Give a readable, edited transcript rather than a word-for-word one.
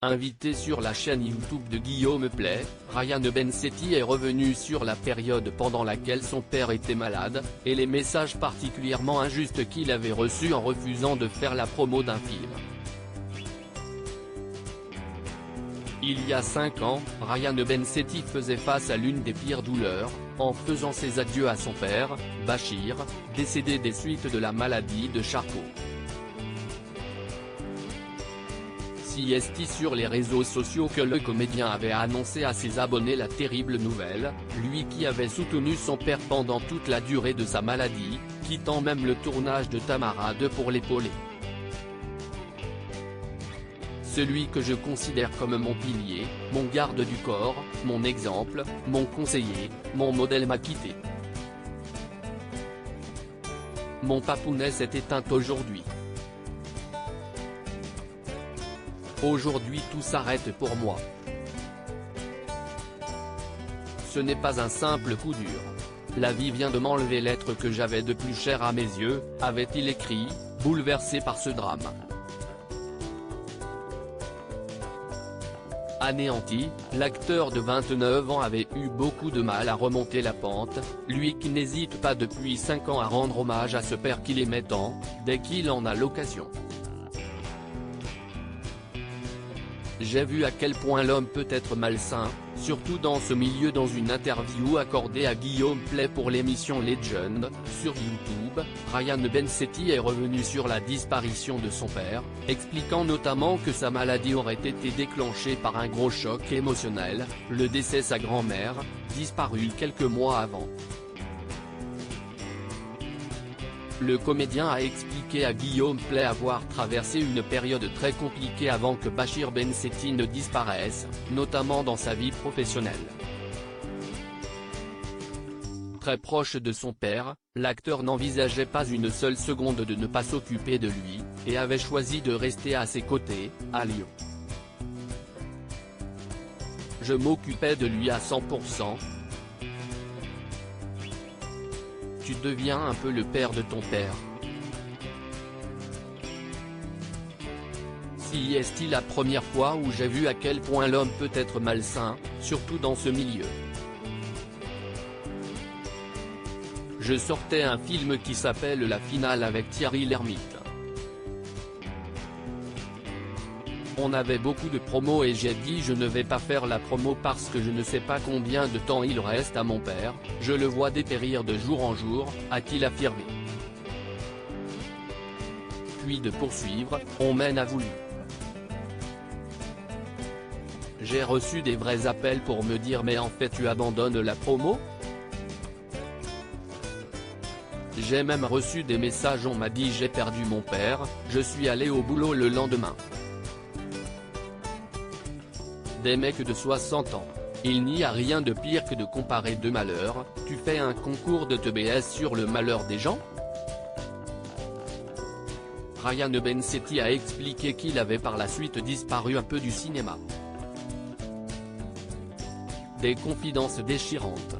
Invité sur la chaîne YouTube de Guillaume Play, Ryan Bensetti est revenu sur la période pendant laquelle son père était malade, et les messages particulièrement injustes qu'il avait reçus en refusant de faire la promo d'un film. Il y a 5 ans, Ryan Bensetti faisait face à l'une des pires douleurs, en faisant ses adieux à son père, Bachir, décédé des suites de la maladie de Charcot. C'est sur les réseaux sociaux que le comédien avait annoncé à ses abonnés la terrible nouvelle, lui qui avait soutenu son père pendant toute la durée de sa maladie, quittant même le tournage de Tamara 2 pour l'épauler. Celui que je considère comme mon pilier, mon garde du corps, mon exemple, mon conseiller, mon modèle m'a quitté. Mon papounet s'est éteint aujourd'hui. Aujourd'hui tout s'arrête pour moi. Ce n'est pas un simple coup dur. La vie vient de m'enlever l'être que j'avais de plus cher à mes yeux, avait-il écrit, bouleversé par ce drame. Anéanti, l'acteur de 29 ans avait eu beaucoup de mal à remonter la pente, lui qui n'hésite pas depuis 5 ans à rendre hommage à ce père qu'il aimait tant, dès qu'il en a l'occasion. J'ai vu à quel point l'homme peut être malsain, surtout dans ce milieu. Dans une interview accordée à Guillaume Play pour l'émission Legend, sur YouTube, Ryan Bensetti est revenu sur la disparition de son père, expliquant notamment que sa maladie aurait été déclenchée par un gros choc émotionnel, le décès de sa grand-mère, disparue quelques mois avant. Le comédien a expliqué à Guillaume Play avoir traversé une période très compliquée avant que Bachir Bensetti ne disparaisse, notamment dans sa vie professionnelle. Très proche de son père, l'acteur n'envisageait pas une seule seconde de ne pas s'occuper de lui, et avait choisi de rester à ses côtés, à Lyon. Je m'occupais de lui à 100%. Tu deviens un peu le père de ton père. C'est la première fois où j'ai vu à quel point l'homme peut être malsain, surtout dans ce milieu. Je sortais un film qui s'appelle La Finale avec Thierry Lhermitte. On avait beaucoup de promos et j'ai dit je ne vais pas faire la promo parce que je ne sais pas combien de temps il reste à mon père, je le vois dépérir de jour en jour, a-t-il affirmé. Puis de poursuivre, on m'en a voulu. J'ai reçu des vrais appels pour me dire mais en fait tu abandonnes la promo ? J'ai même reçu des messages, on m'a dit j'ai perdu mon père, je suis allé au boulot le lendemain. Des mecs de 60 ans. Il n'y a rien de pire que de comparer deux malheurs. Tu fais un concours de TBS sur le malheur des gens ? Ryan Bensetti a expliqué qu'il avait par la suite disparu un peu du cinéma. Des confidences déchirantes.